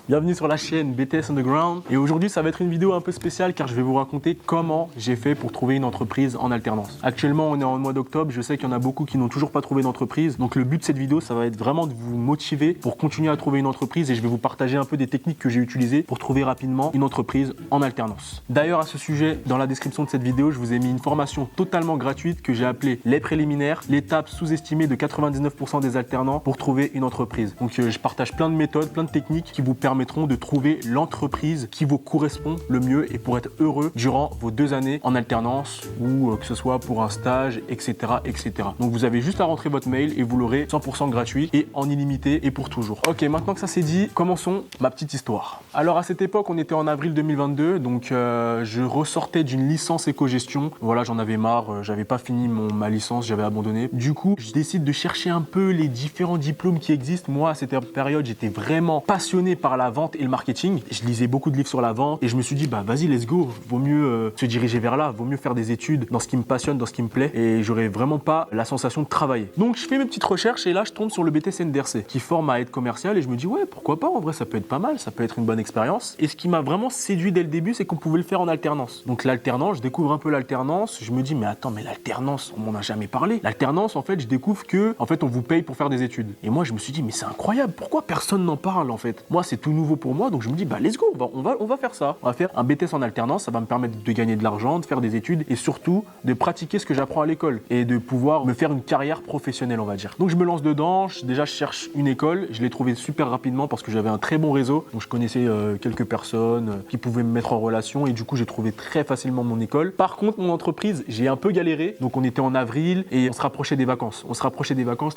Bienvenue sur la chaîne BTS Underground et aujourd'hui ça va être une vidéo un peu spéciale car je vais vous raconter comment j'ai fait pour trouver une entreprise en alternance. Actuellement on est en mois d'octobre, je sais qu'il y en a beaucoup qui n'ont toujours pas trouvé d'entreprise, donc le but de cette vidéo ça va être vraiment de vous motiver pour continuer à trouver une entreprise et je vais vous partager un peu des techniques que j'ai utilisées pour trouver rapidement une entreprise en alternance. D'ailleurs à ce sujet, dans la description de cette vidéo, je vous ai mis une formation totalement gratuite que j'ai appelée les préliminaires, l'étape sous-estimée de 99% des alternants pour trouver une entreprise. Donc je partage plein de méthodes, plein de techniques qui vous permettront de trouver l'entreprise qui vous correspond le mieux et pour être heureux durant vos 2 années en alternance ou que ce soit pour un stage, etc., etc. Donc vous avez juste à rentrer votre mail et vous l'aurez 100% gratuit et en illimité et pour toujours. Ok, maintenant que ça c'est dit, commençons ma petite histoire. Alors à cette époque, on était en avril 2022, donc je ressortais d'une licence éco-gestion. Voilà, j'en avais marre, j'avais pas fini ma licence, j'avais abandonné. Du coup, je décide de chercher un peu les différents diplômes qui existent. Moi, à cette période, j'étais vraiment passionné par la vente et le marketing. Je lisais beaucoup de livres sur la vente et je me suis dit, bah vas-y, let's go. Vaut mieux se diriger vers là, vaut mieux faire des études dans ce qui me passionne, dans ce qui me plaît et j'aurais vraiment pas la sensation de travailler. Donc je fais mes petites recherches et là, je tombe sur le BTS NDRC qui forme à être commercial et je me dis, ouais, pourquoi pas, en vrai, ça peut être pas mal, ça peut être une bonne expérience. Et ce qui m'a vraiment séduit dès le début, c'est qu'on pouvait le faire en alternance. Donc l'alternance, je découvre un peu l'alternance, je me dis, mais attends, mais l'alternance, on m'en a jamais parlé. L'alternance, en fait, je découvre que, en fait, on vous paye pour faire des études. Et moi, je me suis dit, mais c'est incroyable, pourquoi personne n'en parle, en fait? Moi, c'est tout nouveau pour moi, donc je me dis, bah, let's go, on va faire ça. On va faire un BTS en alternance, ça va me permettre de gagner de l'argent, de faire des études et surtout de pratiquer ce que j'apprends à l'école et de pouvoir me faire une carrière professionnelle, on va dire. Donc je me lance dedans, déjà je cherche une école, je l'ai trouvé super rapidement parce que j'avais un très bon réseau, donc je connaissais quelques personnes qui pouvaient me mettre en relation et du coup j'ai trouvé très facilement mon école. Par contre, mon entreprise, j'ai un peu galéré, donc on était en avril et on se rapprochait des vacances.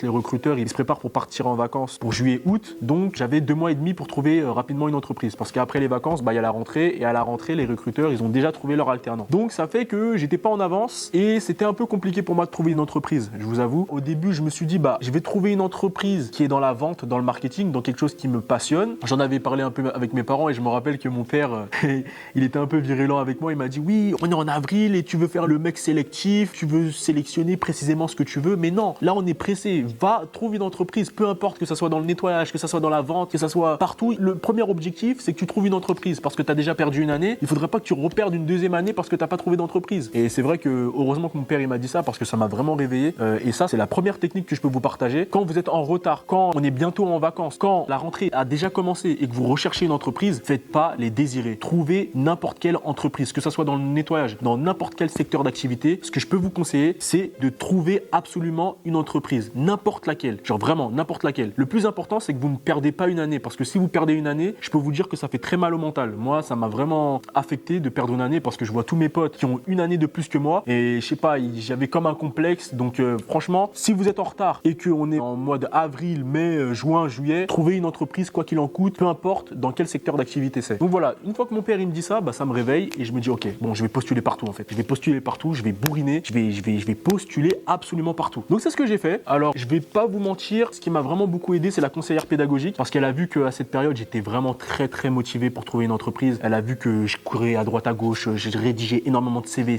Les recruteurs, ils se préparent pour partir en vacances pour juillet, août, donc j'avais 2 mois et demi pour trouver rapidement une entreprise parce qu'après les vacances, bah, il y a la rentrée et à la rentrée, les recruteurs, ils ont déjà trouvé leur alternant. Donc ça fait que j'étais pas en avance et c'était un peu compliqué pour moi de trouver une entreprise, je vous avoue. Au début, je me suis dit, bah, je vais trouver une entreprise qui est dans la vente, dans le marketing, dans quelque chose qui me passionne. J'en avais parlé un peu avec mes parents et je me rappelle que mon père, il était un peu virulent avec moi. Il m'a dit, oui, on est en avril et tu veux faire le mec sélectif, tu veux sélectionner précisément ce que tu veux, mais non, là on est pressé. Va, trouve une entreprise, peu importe que ça soit dans le nettoyage, que ça soit dans la vente, que ça soit partout. Le premier objectif, c'est que tu trouves une entreprise parce que tu as déjà perdu une année. Il faudrait pas que tu reperdes une deuxième année parce que tu n'as pas trouvé d'entreprise. Et c'est vrai que heureusement que mon père il m'a dit ça parce que ça m'a vraiment réveillé. Et ça, c'est la première technique que je peux vous partager. Quand vous êtes en retard, quand on est bientôt en vacances, quand la rentrée a déjà commencé et que vous recherchez une entreprise, faites pas les désirés. Trouvez n'importe quelle entreprise, que ça soit dans le nettoyage, dans n'importe quel secteur d'activité. Ce que je peux vous conseiller, c'est de trouver absolument une entreprise, n'importe laquelle, genre vraiment n'importe laquelle. Le plus important, c'est que vous ne perdez pas une année parce que si vous perdez une année, je peux vous dire que ça fait très mal au mental. Moi, ça m'a vraiment affecté de perdre une année parce que je vois tous mes potes qui ont une année de plus que moi et je sais pas, j'avais comme un complexe. Donc franchement, si vous êtes en retard et qu'on est en mode avril, mai, juin, juillet, trouvez une entreprise quoi qu'il en coûte, peu importe dans quel secteur d'activité c'est. Donc voilà, une fois que mon père il me dit ça, bah, ça me réveille et je me dis ok, bon je vais postuler partout en fait. Je vais postuler partout, je vais bourriner, je vais postuler absolument partout. Donc c'est ce que j'ai fait. Alors je vais pas vous mentir, ce qui m'a vraiment beaucoup aidé, c'est la conseillère pédagogique parce qu'elle a vu qu'à cette période j'étais vraiment très motivé pour trouver une entreprise. Elle a vu que je courais à droite à gauche, j'ai rédigé énormément de CV,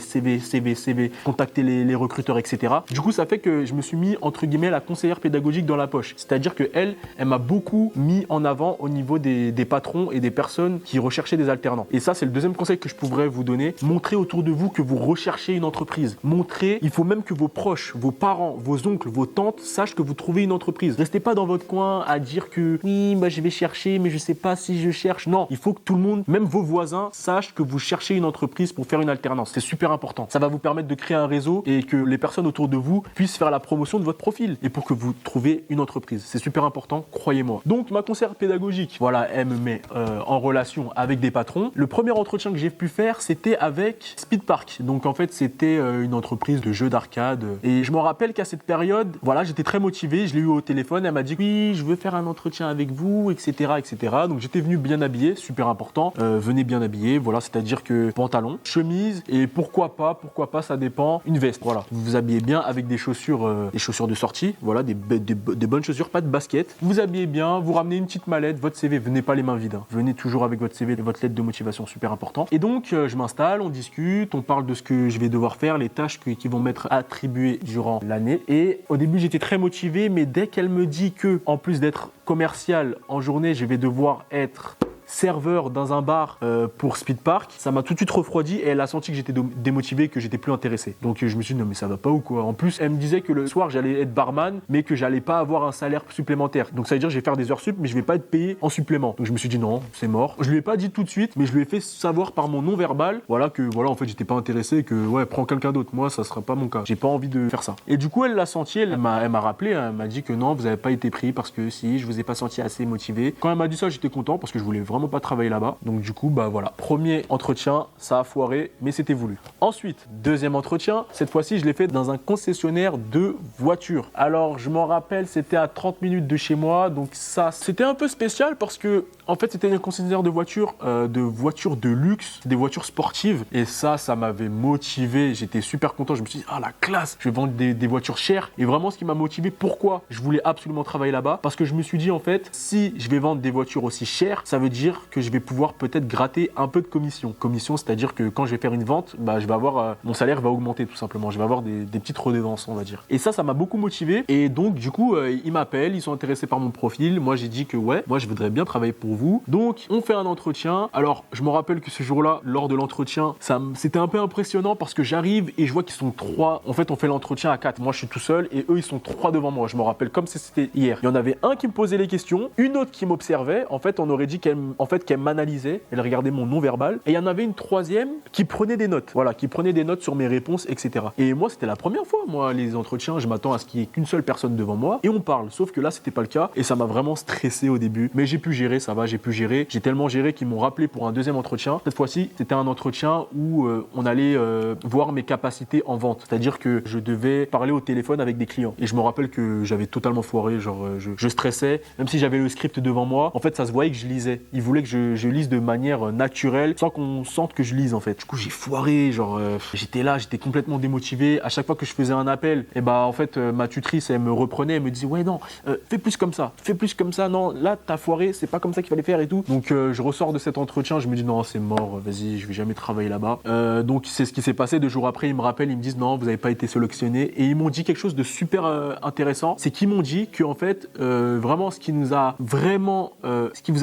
contacté les recruteurs, etc. Du coup ça fait que je me suis mis entre guillemets la conseillère pédagogique dans la poche. C'est-à-dire que elle m'a beaucoup mis en avant au niveau des patrons et des personnes qui recherchaient des alternants. Et ça, c'est le deuxième conseil que je pourrais vous donner. Montrez autour de vous que vous recherchez une entreprise. Montrez, il faut même que vos proches, vos parents, vos oncles, vos tantes sachent que vous trouvez une entreprise. Restez pas dans votre coin à dire que oui, bah, je vais chercher, mais je sais pas si je cherche. Non, il faut que tout le monde, même vos voisins, sachent que vous cherchez une entreprise pour faire une alternance. C'est super important. Ça va vous permettre de créer un réseau et que les personnes autour de vous puissent faire la promotion de votre profil et pour que vous trouviez une entreprise. C'est super important, croyez-moi. Donc ma conseillère pédagogique, voilà, elle me met en relation avec des patrons. Le premier entretien que j'ai pu faire, c'était avec Speed Park. Donc en fait, c'était une entreprise de jeux d'arcade. Et je me rappelle qu'à cette période, voilà, j'étais très motivé. Je l'ai eu au téléphone. Elle m'a dit oui, je veux faire un entretien avec vous, etc., etc. Donc j'étais venu bien habillé, super important. Venez bien habillé, voilà, c'est-à-dire que pantalon, chemise et pourquoi pas, ça dépend, une veste. Voilà, vous vous habillez bien avec des chaussures de sortie, voilà, des bonnes chaussures, pas de basket. Vous vous habillez bien, vous ramenez une petite mallette, votre CV, venez pas les mains vides. Hein. Venez toujours avec votre CV et votre lettre de motivation, super important. Et donc, je m'installe, on discute, on parle de ce que je vais devoir faire, les tâches qui vont m'être attribuées durant l'année. Et au début, j'étais très motivé, mais dès qu'elle me dit que, en plus d'être commercial en journée, je vais devoir être serveur dans un bar pour Speed Park, ça m'a tout de suite refroidi et elle a senti que j'étais démotivé, que j'étais plus intéressé. Donc je me suis dit non mais ça va pas ou quoi. En plus elle me disait que le soir j'allais être barman mais que j'allais pas avoir un salaire supplémentaire. Donc ça veut dire que je vais faire des heures sup mais je vais pas être payé en supplément. Donc je me suis dit non, c'est mort. Je lui ai pas dit tout de suite mais je lui ai fait savoir par mon non-verbal voilà que voilà en fait j'étais pas intéressé et que ouais prends quelqu'un d'autre. Moi ça sera pas mon cas. J'ai pas envie de faire ça. Et du coup elle l'a senti, elle m'a rappelé, elle m'a dit que non vous avez pas été pris parce que si je vous ai pas senti assez motivé. Quand elle m'a dit ça j'étais content parce que je voulais vraiment pas travailler là-bas. Donc du coup bah voilà. Premier entretien, ça a foiré mais c'était voulu. Ensuite, deuxième entretien, cette fois-ci je l'ai fait dans un concessionnaire de voitures. Alors je m'en rappelle, c'était à 30 minutes de chez moi, donc ça c'était un peu spécial parce que en fait c'était un concessionnaire de voitures de luxe, des voitures sportives et ça m'avait motivé, j'étais super content, je me suis dit ah la classe, je vais vendre des voitures chères et vraiment ce qui m'a motivé, pourquoi je voulais absolument travailler là-bas, parce que je me suis dit en fait si je vais vendre des voitures aussi chères, ça veut dire que je vais pouvoir peut-être gratter un peu de commission, c'est-à-dire que quand je vais faire une vente, bah, je vais avoir mon salaire va augmenter tout simplement, je vais avoir des petites redevances on va dire. Et ça m'a beaucoup motivé et donc du coup ils m'appellent, ils sont intéressés par mon profil, moi j'ai dit que ouais, moi je voudrais bien travailler pour vous. Donc on fait un entretien. Alors je me rappelle que ce jour-là, lors de l'entretien, c'était un peu impressionnant parce que j'arrive et je vois qu'ils sont 3. En fait on fait l'entretien à 4, moi je suis tout seul et eux ils sont 3 devant moi. Je me rappelle comme si c'était hier. Il y en avait un qui me posait les questions, une autre qui m'observait. En fait on aurait dit qu'elle m'analysait, elle regardait mon non-verbal et il y en avait une troisième qui prenait des notes. Voilà, qui prenait des notes sur mes réponses, etc. Et moi c'était la première fois, moi les entretiens, je m'attends à ce qu'il y ait qu'une seule personne devant moi et on parle. Sauf que là c'était pas le cas et ça m'a vraiment stressé au début. Mais j'ai pu gérer, ça va, j'ai pu gérer. J'ai tellement géré qu'ils m'ont rappelé pour un deuxième entretien. Cette fois-ci c'était un entretien où on allait voir mes capacités en vente. C'est-à-dire que je devais parler au téléphone avec des clients. Et je me rappelle que j'avais totalement foiré, genre je stressais, même si j'avais le script devant moi. En fait ça se voyait que je lisais. Ils voulaient que je lise de manière naturelle sans qu'on sente que je lise en fait. Du coup j'ai foiré, genre j'étais là, j'étais complètement démotivé. À chaque fois que je faisais un appel, et bah en fait ma tutrice elle me reprenait, elle me disait ouais non, fais plus comme ça, non là t'as foiré, c'est pas comme ça qu'il fallait faire et tout. Donc je ressors de cet entretien, je me dis non c'est mort, vas-y je vais jamais travailler là-bas. Donc c'est ce qui s'est passé. 2 jours après ils me rappellent, ils me disent non vous n'avez pas été sélectionné et ils m'ont dit quelque chose de super intéressant, c'est qu'ils m'ont dit que en fait vraiment ce qui vous a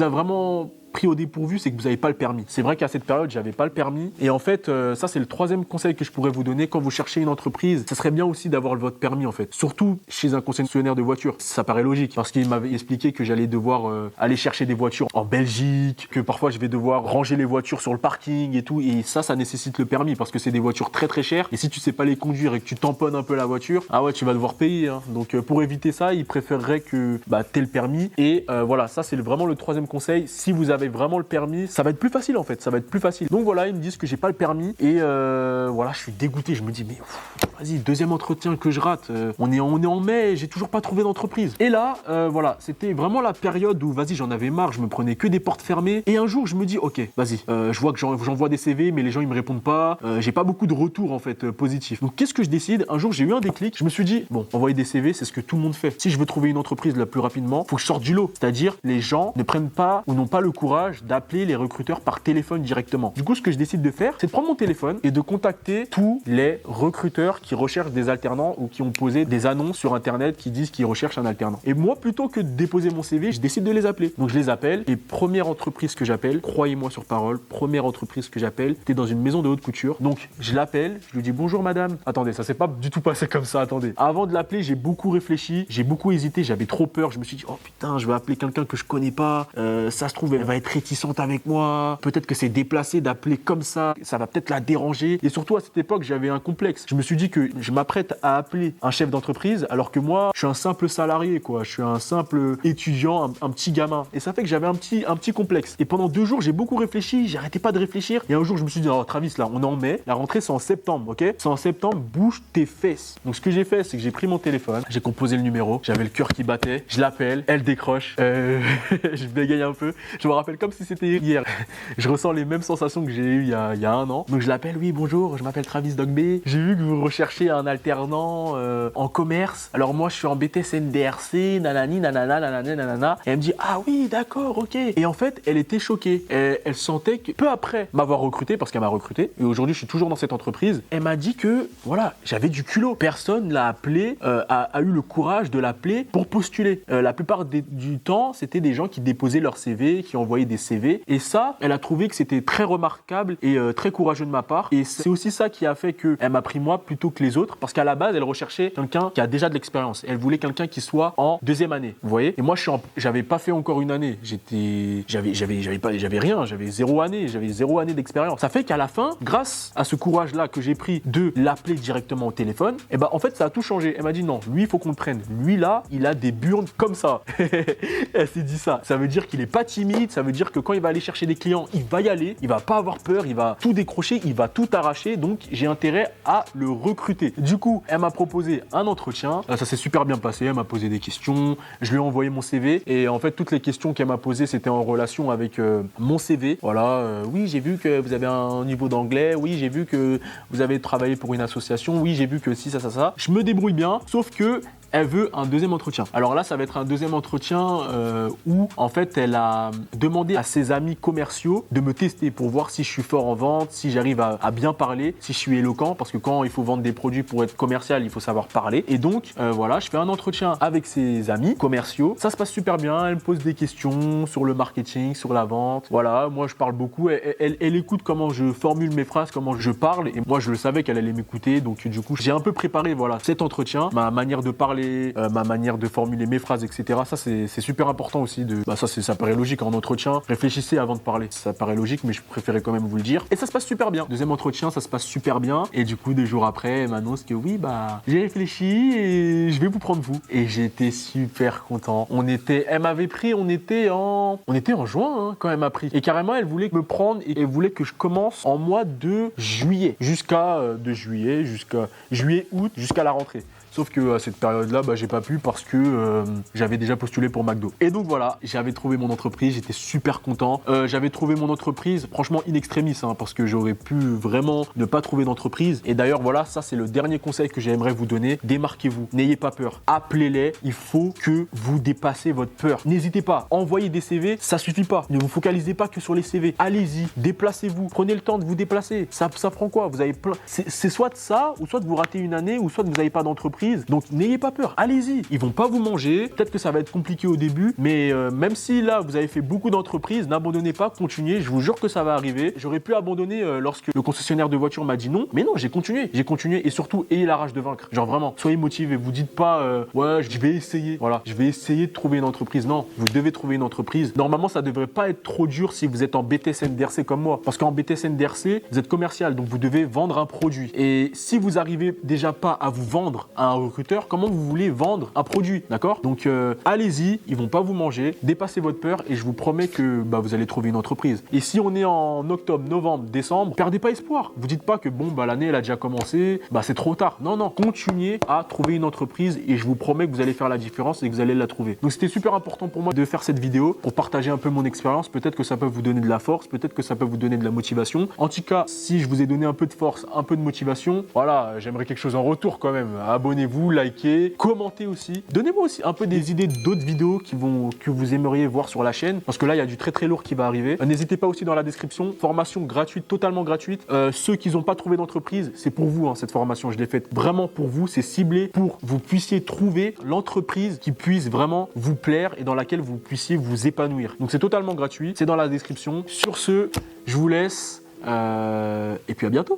vraiment pris au dépourvu, c'est que vous n'avez pas le permis. C'est vrai qu'à cette période, j'avais pas le permis. Et en fait, ça, c'est le 3e conseil que je pourrais vous donner quand vous cherchez une entreprise. Ça serait bien aussi d'avoir votre permis, en fait. Surtout chez un concessionnaire de voitures. Ça paraît logique. Parce qu'il m'avait expliqué que j'allais devoir aller chercher des voitures en Belgique, que parfois je vais devoir ranger les voitures sur le parking et tout. Et ça nécessite le permis parce que c'est des voitures très très chères. Et si tu sais pas les conduire et que tu tamponnes un peu la voiture, ah ouais, tu vas devoir payer. Hein. Donc pour éviter ça, il préférerait que tu aies le permis. Et voilà, ça c'est vraiment le 3e conseil. Si vous avez vraiment le permis, ça va être plus facile en fait, ça va être plus facile. Donc voilà, ils me disent que j'ai pas le permis et voilà, je suis dégoûté, je me dis mais vas-y, 2e entretien que je rate, on est en mai, j'ai toujours pas trouvé d'entreprise. Et là, voilà, c'était vraiment la période où vas-y, j'en avais marre, je me prenais que des portes fermées et un jour je me dis ok, vas-y, je vois que j'envoie des CV mais les gens ils me répondent pas, j'ai pas beaucoup de retours en fait positifs. Donc qu'est-ce que je décide? Un jour j'ai eu un déclic, je me suis dit bon, envoyer des CV, c'est ce que tout le monde fait. Si je veux trouver une entreprise le plus rapidement, faut que je sorte du lot, c'est-à-dire les gens ne prennent pas ou n'ont pas le courage d'appeler les recruteurs par téléphone directement. Du coup, ce que je décide de faire, c'est de prendre mon téléphone et de contacter tous les recruteurs qui recherchent des alternants ou qui ont posé des annonces sur Internet qui disent qu'ils recherchent un alternant. Et moi, plutôt que de déposer mon CV, je décide de les appeler. Donc, je les appelle et première entreprise que j'appelle, croyez-moi sur parole, première entreprise que j'appelle, t'es dans une maison de haute couture. Donc, je l'appelle, je lui dis bonjour madame. Attendez, ça s'est pas du tout passé comme ça, attendez. Avant de l'appeler, j'ai beaucoup réfléchi, j'ai beaucoup hésité, j'avais trop peur. Je me suis dit, oh putain, je vais appeler quelqu'un que je connais pas. Ça se trouve, elle va être réticente avec moi. Peut-être que c'est déplacé d'appeler comme ça va peut-être la déranger. Et surtout à cette époque, j'avais un complexe. Je me suis dit que je m'apprête à appeler un chef d'entreprise alors que moi, je suis un simple salarié, quoi. Je suis un simple étudiant, un petit gamin. Et ça fait que j'avais un petit complexe. Et pendant 2 jours, j'ai beaucoup réfléchi, j'arrêtais pas de réfléchir. Et un jour, je me suis dit, oh Travis, là, on est en mai, la rentrée c'est en septembre, ok? C'est en septembre, bouge tes fesses. Donc ce que j'ai fait, c'est que j'ai pris mon téléphone, j'ai composé le numéro, j'avais le cœur qui battait, je l'appelle, elle décroche, je bégaye un peu. Je me rappelle comme si c'était hier. Je ressens les mêmes sensations que j'ai eues il y a 1 an. Donc je l'appelle, oui bonjour, je m'appelle Travis Dogbe. J'ai vu que vous recherchez un alternant en commerce. Alors moi je suis en BTS NDRC, nanani, nanana, nanana, nanana. Et elle me dit, ah oui d'accord, ok. Et en fait elle était choquée. Elle sentait que peu après m'avoir recruté, parce qu'elle m'a recruté, et aujourd'hui je suis toujours dans cette entreprise, elle m'a dit que voilà, j'avais du culot. Personne l'a appelé, a eu le courage de l'appeler pour postuler. La plupart du temps, c'était des gens qui déposaient leur CV, qui envoyaient envoyer des CV. Et ça, elle a trouvé que c'était très remarquable et très courageux de ma part. Et c'est aussi ça qui a fait qu'elle m'a pris moi plutôt que les autres, parce qu'à la base, elle recherchait quelqu'un qui a déjà de l'expérience. Elle voulait quelqu'un qui soit en deuxième année, vous voyez. Et moi, j'avais pas fait encore une année. J'avais rien, j'avais 0 année, d'expérience. Ça fait qu'à la fin, grâce à ce courage-là que j'ai pris de l'appeler directement au téléphone, et ben en fait, ça a tout changé. Elle m'a dit non, lui, il faut qu'on le prenne. Lui là, il a des burnes comme ça. Elle s'est dit ça. Ça veut dire qu'il est pas timide. Ça veut dire que quand il va aller chercher des clients, il va y aller. Il va pas avoir peur. Il va tout décrocher. Il va tout arracher. Donc, j'ai intérêt à le recruter. Du coup, elle m'a proposé un entretien. Ça s'est super bien passé. Elle m'a posé des questions. Je lui ai envoyé mon CV. Et en fait, toutes les questions qu'elle m'a posées, c'était en relation avec mon CV. Voilà. Oui, j'ai vu que vous avez un niveau d'anglais. Oui, j'ai vu que vous avez travaillé pour une association. Oui, j'ai vu que si, ça. Je me débrouille bien. Sauf que elle veut un deuxième entretien. Alors là, ça va être un deuxième entretien où, en fait, elle a demandé à ses amis commerciaux de me tester pour voir si je suis fort en vente, si j'arrive à bien parler, si je suis éloquent, parce que quand il faut vendre des produits pour être commercial, il faut savoir parler. Et donc, voilà, je fais un entretien avec ses amis commerciaux. Ça se passe super bien. Elle me pose des questions sur le marketing, sur la vente. Voilà, moi, je parle beaucoup. Elle écoute comment je formule mes phrases, comment je parle. Et moi, je le savais qu'elle allait m'écouter. Donc, du coup, j'ai un peu préparé, voilà, cet entretien, ma manière de parler, ma manière de formuler mes phrases, etc. Ça, c'est super important aussi. Ça paraît logique en entretien. Réfléchissez avant de parler. Ça paraît logique, mais je préférais quand même vous le dire. Et ça se passe super bien. Deuxième entretien, ça se passe super bien. Et du coup, 2 jours après, elle m'annonce que oui, j'ai réfléchi et je vais vous prendre vous. Et j'étais super content. Elle m'avait pris, on était en juin quand elle m'a pris. Et carrément, elle voulait me prendre et elle voulait que je commence en mois de juillet. Jusqu'à juillet, août, jusqu'à la rentrée. Sauf que à cette période-là, j'ai pas pu parce que j'avais déjà postulé pour McDo. Et donc voilà, j'avais trouvé mon entreprise, j'étais super content. J'avais trouvé mon entreprise, franchement in extremis, parce que j'aurais pu vraiment ne pas trouver d'entreprise. Et d'ailleurs, voilà, ça c'est le dernier conseil que j'aimerais vous donner. Démarquez-vous, n'ayez pas peur. Appelez-les, il faut que vous dépassez votre peur. N'hésitez pas, envoyer des CV, ça suffit pas. Ne vous focalisez pas que sur les CV. Allez-y, déplacez-vous, prenez le temps de vous déplacer. Ça prend quoi? Vous avez plein. C'est soit ça, ou soit vous ratez une année, ou soit vous n'avez pas d'entreprise. Donc n'ayez pas peur, allez-y. Ils vont pas vous manger. Peut-être que ça va être compliqué au début, mais même si là vous avez fait beaucoup d'entreprises, n'abandonnez pas, continuez. Je vous jure que ça va arriver. J'aurais pu abandonner lorsque le concessionnaire de voiture m'a dit non, mais non, j'ai continué et surtout ayez la rage de vaincre. Genre vraiment, soyez motivés. Vous dites pas ouais, je vais essayer. Voilà, je vais essayer de trouver une entreprise. Non, vous devez trouver une entreprise. Normalement, ça devrait pas être trop dur si vous êtes en BTS NDRC comme moi, parce qu'en BTS NDRC, vous êtes commercial, donc vous devez vendre un produit. Et si vous arrivez déjà pas à vous vendre à un recruteur, comment vous voulez vendre un produit, d'accord? Donc allez-y, ils vont pas vous manger, dépassez votre peur et je vous promets que vous allez trouver une entreprise. Et si on est en octobre, novembre, décembre, perdez pas espoir. Vous dites pas que l'année elle a déjà commencé, c'est trop tard. Non, continuez à trouver une entreprise et je vous promets que vous allez faire la différence et que vous allez la trouver. Donc c'était super important pour moi de faire cette vidéo pour partager un peu mon expérience. Peut-être que ça peut vous donner de la force, peut-être que ça peut vous donner de la motivation. En tout cas, si je vous ai donné un peu de force, un peu de motivation, voilà, j'aimerais quelque chose en retour quand même. Abonnez-vous, likez, commentez aussi. Donnez-moi aussi un peu des idées d'autres vidéos que vous aimeriez voir sur la chaîne, parce que là, il y a du très très lourd qui va arriver. N'hésitez pas aussi dans la description, formation gratuite, totalement gratuite. Ceux qui n'ont pas trouvé d'entreprise, c'est pour vous cette formation. Je l'ai faite vraiment pour vous. C'est ciblé pour que vous puissiez trouver l'entreprise qui puisse vraiment vous plaire et dans laquelle vous puissiez vous épanouir. Donc c'est totalement gratuit, c'est dans la description. Sur ce, je vous laisse et puis à bientôt.